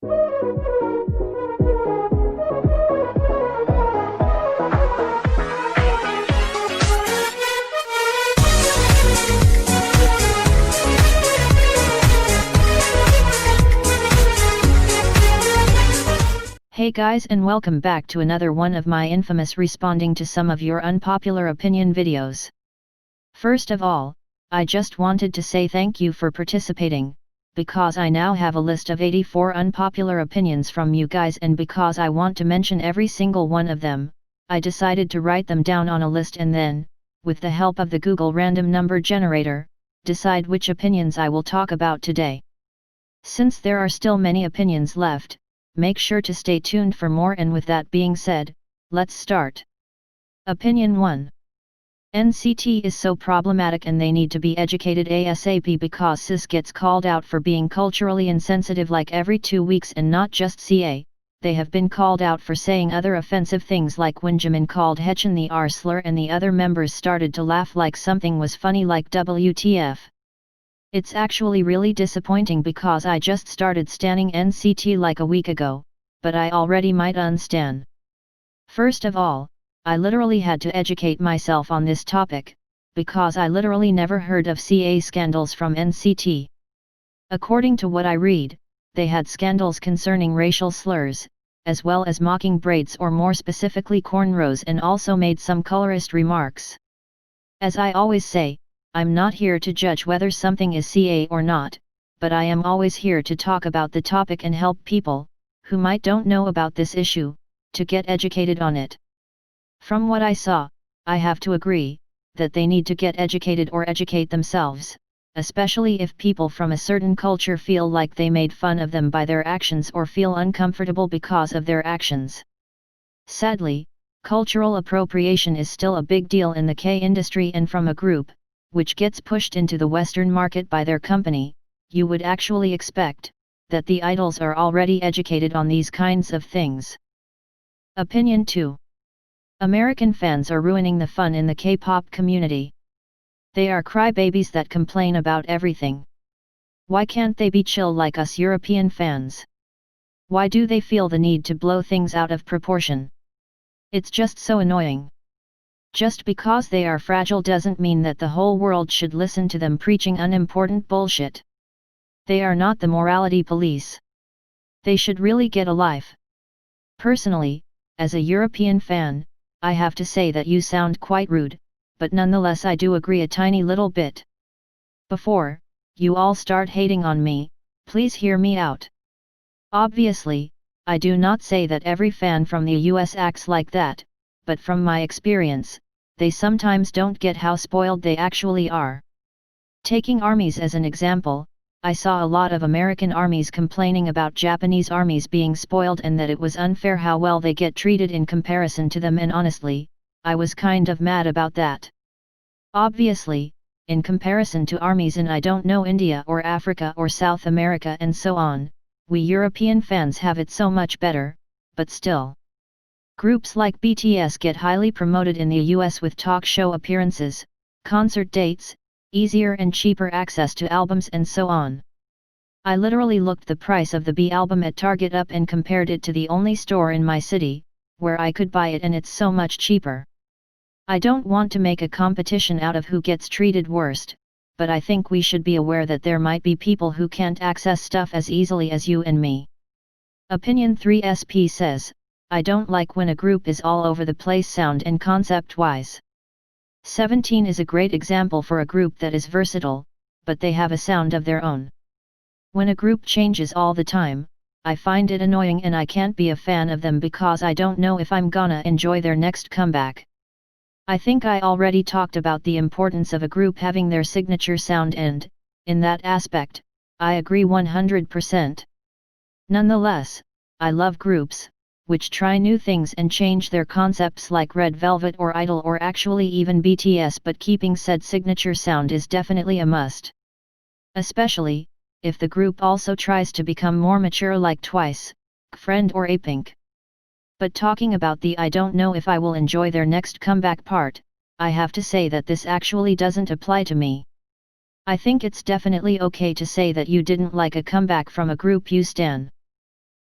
Hey guys, and welcome back to another one of my infamous responding to some of your unpopular opinion videos. First of all, I just wanted to say thank you for participating, because I now have a list of 84 unpopular opinions from you guys, and because I want to mention every single one of them, I decided to write them down on a list and then, with the help of the Google random number generator, decide which opinions I will talk about today. Since there are still many opinions left, make sure to stay tuned for more, and with that being said, let's start. Opinion 1. NCT is so problematic and they need to be educated ASAP because cis gets called out for being culturally insensitive like every 2 weeks, and not just CA, they have been called out for saying other offensive things like when Jimin called Haechan the R slur and the other members started to laugh like something was funny like WTF. It's actually really disappointing because I just started stanning NCT like a week ago, but I already might unstan. First of all, I literally had to educate myself on this topic, because I literally never heard of CA scandals from NCT. According to what I read, they had scandals concerning racial slurs, as well as mocking braids, or more specifically cornrows, and also made some colorist remarks. As I always say, I'm not here to judge whether something is CA or not, but I am always here to talk about the topic and help people, who might don't know about this issue, to get educated on it. From what I saw, I have to agree, that they need to get educated or educate themselves, especially if people from a certain culture feel like they made fun of them by their actions or feel uncomfortable because of their actions. Sadly, cultural appropriation is still a big deal in the K industry, and from a group, which gets pushed into the Western market by their company, you would actually expect that the idols are already educated on these kinds of things. Opinion 2. American fans are ruining the fun in the K-pop community. They are crybabies that complain about everything. Why can't they be chill like us European fans? Why do they feel the need to blow things out of proportion? It's just so annoying. Just because they are fragile doesn't mean that the whole world should listen to them preaching unimportant bullshit. They are not the morality police. They should really get a life. Personally, as a European fan, I have to say that you sound quite rude, but nonetheless I do agree a tiny little bit. Before you all start hating on me, please hear me out. Obviously, I do not say that every fan from the US acts like that, but from my experience, they sometimes don't get how spoiled they actually are. Taking armies as an example, I saw a lot of American armies complaining about Japanese armies being spoiled and that it was unfair how well they get treated in comparison to them, and honestly, I was kind of mad about that. Obviously, in comparison to armies in I don't know India or Africa or South America and so on, we European fans have it so much better, but still. Groups like BTS get highly promoted in the US with talk show appearances, concert dates, easier and cheaper access to albums and so on. I literally looked the price of the B album at Target up and compared it to the only store in my city, where I could buy it, and it's so much cheaper. I don't want to make a competition out of who gets treated worst, but I think we should be aware that there might be people who can't access stuff as easily as you and me. Opinion 3 SP says, I don't like when a group is all over the place sound and concept-wise. 17 is a great example for a group that is versatile, but they have a sound of their own. When a group changes all the time, I find it annoying and I can't be a fan of them because I don't know if I'm gonna enjoy their next comeback. I think I already talked about the importance of a group having their signature sound, and, in that aspect, I agree 100%. Nonetheless, I love groups which try new things and change their concepts like Red Velvet or i-dle or actually even BTS, but keeping said signature sound is definitely a must. Especially, if the group also tries to become more mature like TWICE, gfriend or Apink. But talking about the I don't know if I will enjoy their next comeback part, I have to say that this actually doesn't apply to me. I think it's definitely okay to say that you didn't like a comeback from a group you stan.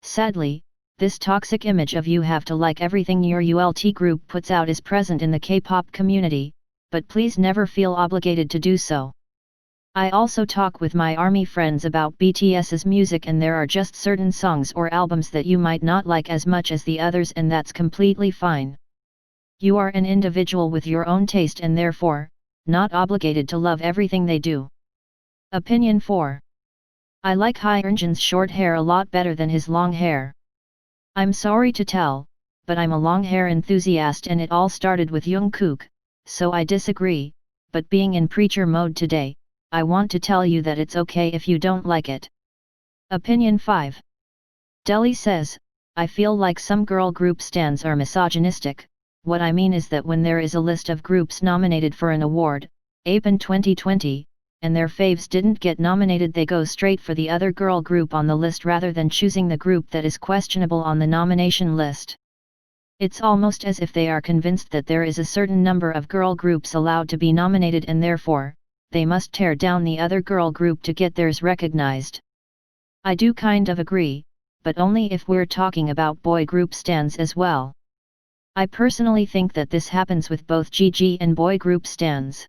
Sadly, this toxic image of you have to like everything your ULT group puts out is present in the K-pop community, but please never feel obligated to do so. I also talk with my ARMY friends about BTS's music, and there are just certain songs or albums that you might not like as much as the others, and that's completely fine. You are an individual with your own taste and therefore, not obligated to love everything they do. Opinion 4. I like Hyunjin's short hair a lot better than his long hair. I'm sorry to tell, but I'm a long hair enthusiast and it all started with Jungkook, so I disagree, but being in preacher mode today, I want to tell you that it's okay if you don't like it. Opinion 5. дэл이 says, I feel like some girl group stans are misogynistic. What I mean is that when there is a list of groups nominated for an award, Apink 2020, and their faves didn't get nominated, they go straight for the other girl group on the list rather than choosing the group that is questionable on the nomination list. It's almost as if they are convinced that there is a certain number of girl groups allowed to be nominated and therefore, they must tear down the other girl group to get theirs recognized. I do kind of agree, but only if we're talking about boy group stans as well. I personally think that this happens with both GG and boy group stans.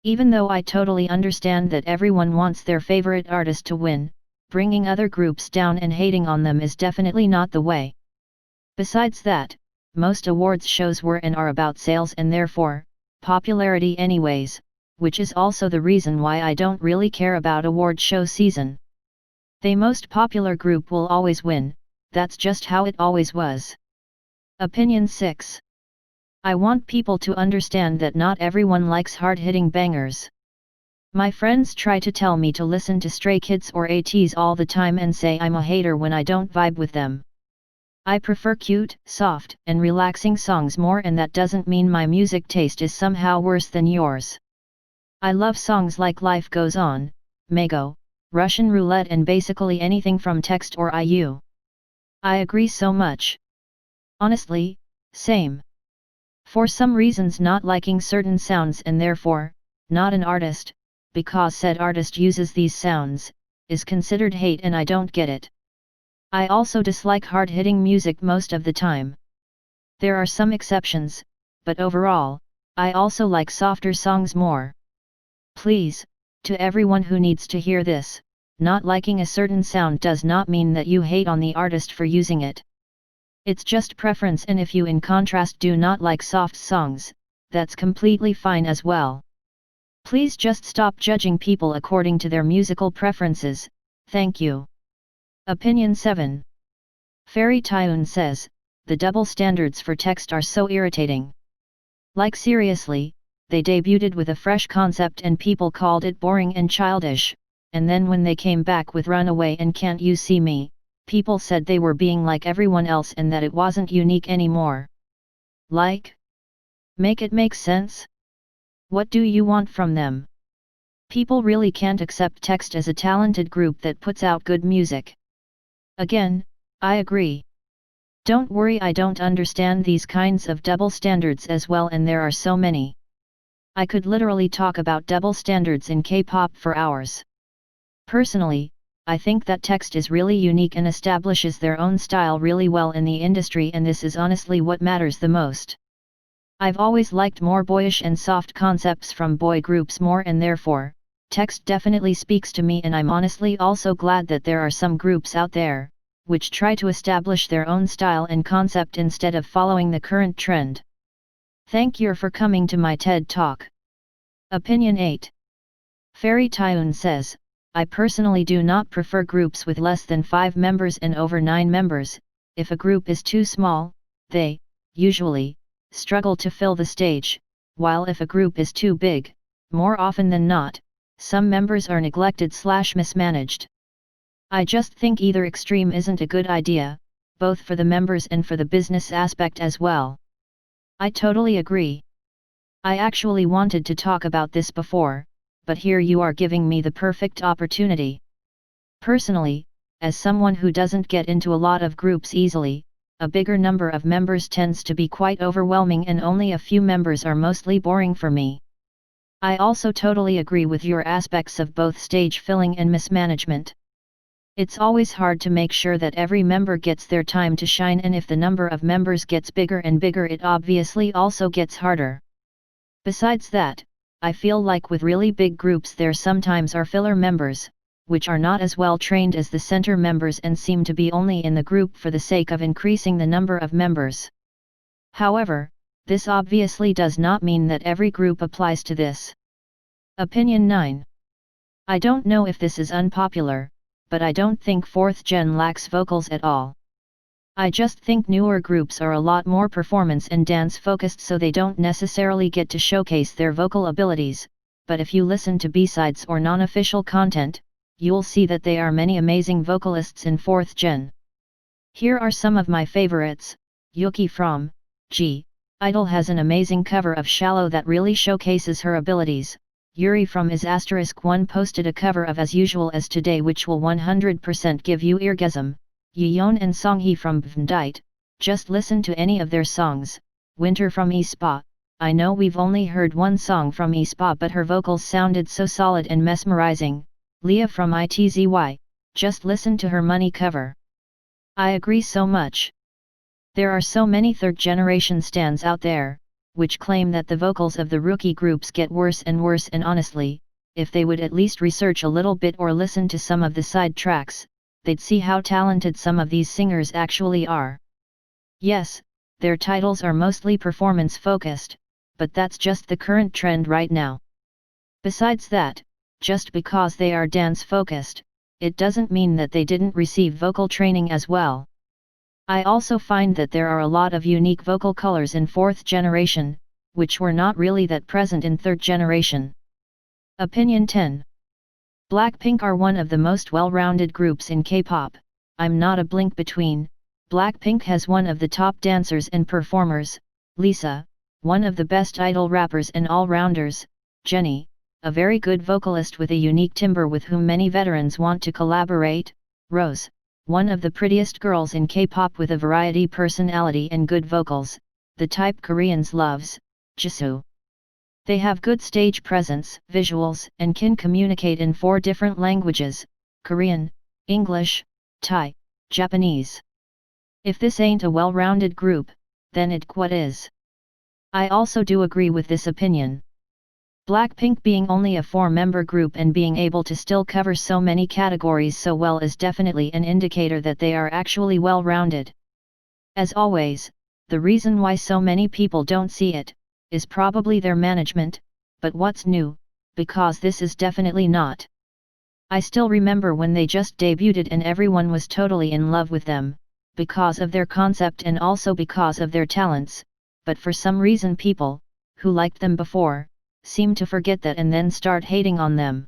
Even though I totally understand that everyone wants their favorite artist to win, bringing other groups down and hating on them is definitely not the way. Besides that, most awards shows were and are about sales and therefore, popularity anyways, which is also the reason why I don't really care about award show season. The most popular group will always win, that's just how it always was. Opinion 6. I want people to understand that not everyone likes hard-hitting bangers. My friends try to tell me to listen to Stray Kids or ATEEZ all the time and say I'm a hater when I don't vibe with them. I prefer cute, soft, and relaxing songs more, and that doesn't mean my music taste is somehow worse than yours. I love songs like Life Goes On, Mago, Russian Roulette, and basically anything from Text or IU. I agree so much. Honestly, same. For some reasons not liking certain sounds and therefore, not an artist, because said artist uses these sounds, is considered hate and I don't get it. I also dislike hard-hitting music most of the time. There are some exceptions, but overall, I also like softer songs more. Please, to everyone who needs to hear this, not liking a certain sound does not mean that you hate on the artist for using it. It's just preference, and if you in contrast do not like soft songs, that's completely fine as well. Please just stop judging people according to their musical preferences, thank you. Opinion 7. 𝚑𝚘 says, the double standards for text are so irritating. Like seriously, they debuted with a fresh concept and people called it boring and childish, and then when they came back with Runaway and Can't You See Me, people said they were being like everyone else and that it wasn't unique anymore. Like? Make it make sense? What do you want from them? People really can't accept Text as a talented group that puts out good music. Again, I agree. Don't worry, I don't understand these kinds of double standards as well, and there are so many. I could literally talk about double standards in K-pop for hours. Personally, I think that Text is really unique and establishes their own style really well in the industry, and this is honestly what matters the most. I've always liked more boyish and soft concepts from boy groups more, and therefore, Text definitely speaks to me, and I'm honestly also glad that there are some groups out there, which try to establish their own style and concept instead of following the current trend. Thank you for coming to my TED Talk. Opinion 8. 𝚑𝚘 says, I personally do not prefer groups with less than 5 members and over 9 members. If a group is too small, they, usually, struggle to fill the stage, while if a group is too big, more often than not, some members are neglected/mismanaged. I just think either extreme isn't a good idea, both for the members and for the business aspect as well. I totally agree. I actually wanted to talk about this before, but here you are giving me the perfect opportunity. Personally, as someone who doesn't get into a lot of groups easily, a bigger number of members tends to be quite overwhelming and only a few members are mostly boring for me. I also totally agree with your aspects of both stage filling and mismanagement. It's always hard to make sure that every member gets their time to shine, and if the number of members gets bigger and bigger, it obviously also gets harder. Besides that, I feel like with really big groups there sometimes are filler members, which are not as well trained as the center members and seem to be only in the group for the sake of increasing the number of members. However, this obviously does not mean that every group applies to this. Opinion 9. I don't know if this is unpopular, but I don't think 4th gen lacks vocals at all. I just think newer groups are a lot more performance and dance focused, so they don't necessarily get to showcase their vocal abilities, but if you listen to B-sides or non-official content, you'll see that there are many amazing vocalists in 4th gen. Here are some of my favorites. Yuki from 𝚤 has an amazing cover of Shallow that really showcases her abilities. Yuri from *1 posted a cover of As Usual As Today which will 100% give you eargasm. Yeon and Songhee from *Vndite, just listen to any of their songs. Winter from *aespa, I know we've only heard one song from *aespa but her vocals sounded so solid and mesmerizing. lia from itzy, just listen to her Money cover. I agree so much. There are so many 3rd generation stans out there, which claim that the vocals of the rookie groups get worse and worse, and honestly, if they would at least research a little bit or listen to some of the side tracks, they'd see how talented some of these singers actually are. Yes, their titles are mostly performance focused, but that's just the current trend right now. Besides that, just because they are dance focused, it doesn't mean that they didn't receive vocal training as well. I also find that there are a lot of unique vocal colors in 4th generation, which were not really that present in 3rd generation. Opinion 10. Blackpink are one of the most well-rounded groups in K-pop. I'm not a blink between. Blackpink has one of the top dancers and performers, Lisa, one of the best idol rappers and all-rounders, Jennie, a very good vocalist with a unique timbre with whom many veterans want to collaborate, Rose, one of the prettiest girls in K-pop with a variety personality and good vocals, the type Koreans loves, Jisoo. They have good stage presence, visuals, and can communicate in 4 different languages, Korean, English, Thai, Japanese. If this ain't a well-rounded group, then it what is. I also do agree with this opinion. Blackpink being only a 4-member group and being able to still cover so many categories so well is definitely an indicator that they are actually well-rounded. As always, the reason why so many people don't see it, is probably their management, but what's new, because this is definitely not. I still remember when they just debuted and everyone was totally in love with them, because of their concept and also because of their talents, but for some reason people, who liked them before, seem to forget that and then start hating on them.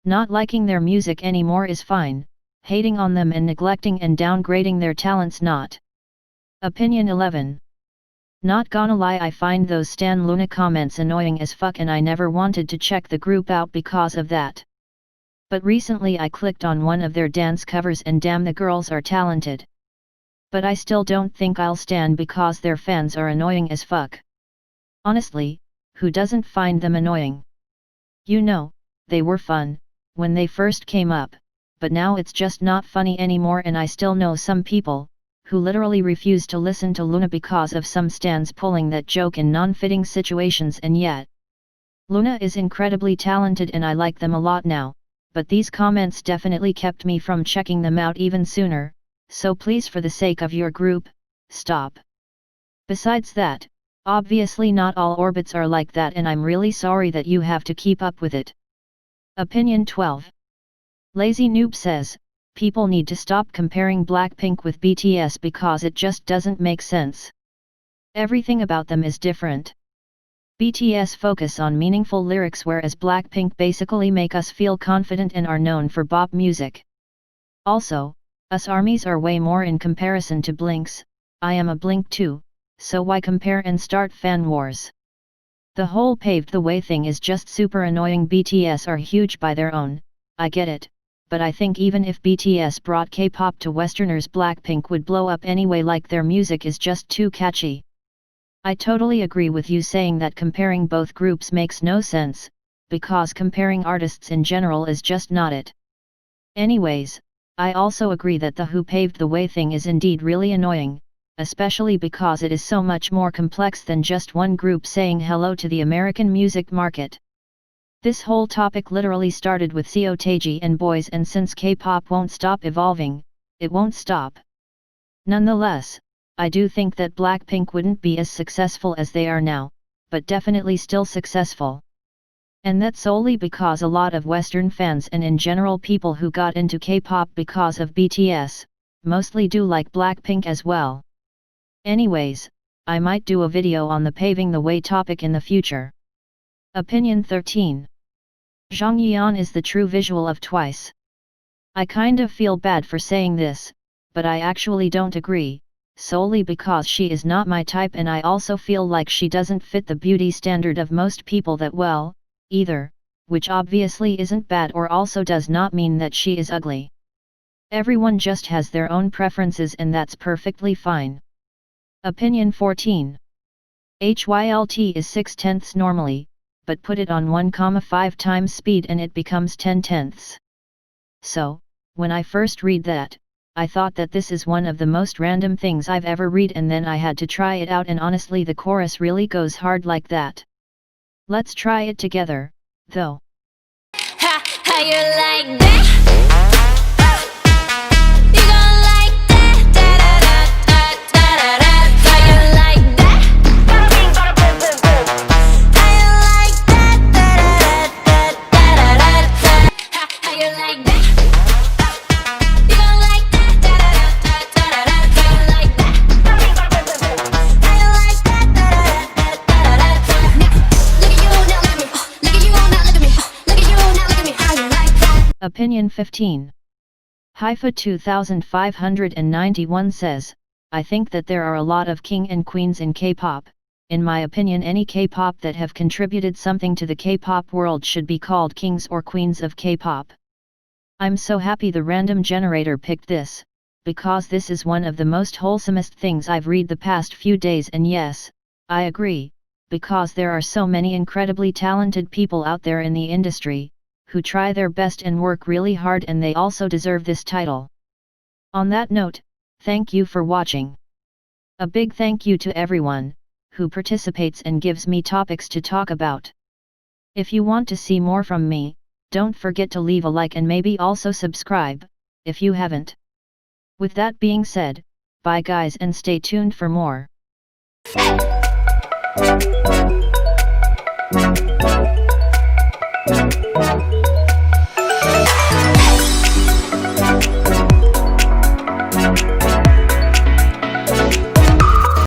Not liking their music anymore is fine, hating on them and neglecting and downgrading their talents not. Opinion 11. Not gonna lie, I find those Stan Luna comments annoying as fuck and I never wanted to check the group out because of that. But recently I clicked on one of their dance covers and damn, the girls are talented. But I still don't think I'll stan because their fans are annoying as fuck. Honestly, who doesn't find them annoying? You know, they were fun, when they first came up, but now it's just not funny anymore, and I still know some people, who literally refuse to listen to Luna because of some stans pulling that joke in non-fitting situations, and yet Luna is incredibly talented and I like them a lot now, but these comments definitely kept me from checking them out even sooner, so please, for the sake of your group, stop. Besides that, obviously not all orbits are like that and I'm really sorry that you have to keep up with it. Opinion 12. LazyNoob says, people need to stop comparing Blackpink with BTS because it just doesn't make sense. Everything about them is different. BTS focus on meaningful lyrics whereas Blackpink basically make us feel confident and are known for bop music. Also, us ARMYs are way more in comparison to Blinks. I am a Blink too. So why compare and start fan wars? The whole paved the way thing is just super annoying. BTS are huge by their own, I get it, but I think even if BTS brought K-pop to Westerners, Blackpink would blow up anyway, like their music is just too catchy. I totally agree with you saying that comparing both groups makes no sense, because comparing artists in general is just not it. Anyways, I also agree that the who paved the way thing is indeed really annoying, especially because it is so much more complex than just one group saying hello to the American music market. This whole topic literally started with 𝚎𝚎 and boys, and since K-pop won't stop evolving, it won't stop. Nonetheless, I do think that Blackpink wouldn't be as successful as they are now, but definitely still successful. And that's solely because a lot of Western fans and in general people who got into K-pop because of BTS, mostly do like Blackpink as well. Anyways, I might do a video on the paving the way topic in the future. Opinion 13. Zhang is the true visual of TWICE. I kind of feel bad for saying this, but I actually don't agree, solely because she is not my type, and I also feel like she doesn't fit the beauty standard of most people that well, either, which obviously isn't bad or also does not mean that she is ugly. Everyone just has their own preferences and that's perfectly fine. Opinion 14. Hylt is 6/10 normally, but put it on 1,5 times speed and it becomes 10/10. So, when I first read that, I thought that this is one of the most random things I've ever read, and then I had to try it out, and honestly the chorus really goes hard like that. Let's try it together, though. How you like that? You gon' like that? Da da da da da da da. How you like that? How you like that? Da da da da da da da. How you like that? You gon' like that? Da da da da da da. How you like that? How you like that? Da da da da da da. Look at you now, look at me. Look at you now, look at me. Look at you now, look at me. How you like that? Opinion 15. Hypha 2591 says, I think that there are a lot of king and queens in K-pop. In my opinion, any K-pop that have contributed something to the K-pop world should be called kings or queens of K-pop. I'm so happy the random generator picked this, because this is one of the most wholesomest things I've read the past few days, and yes, I agree, because there are so many incredibly talented people out there in the industry, who try their best and work really hard, and they also deserve this title. On that note, thank you for watching. A big thank you to everyone who participates and gives me topics to talk about. If you want to see more from me, don't forget to leave a like and maybe also subscribe, if you haven't. With that being said, bye guys, and stay tuned for more.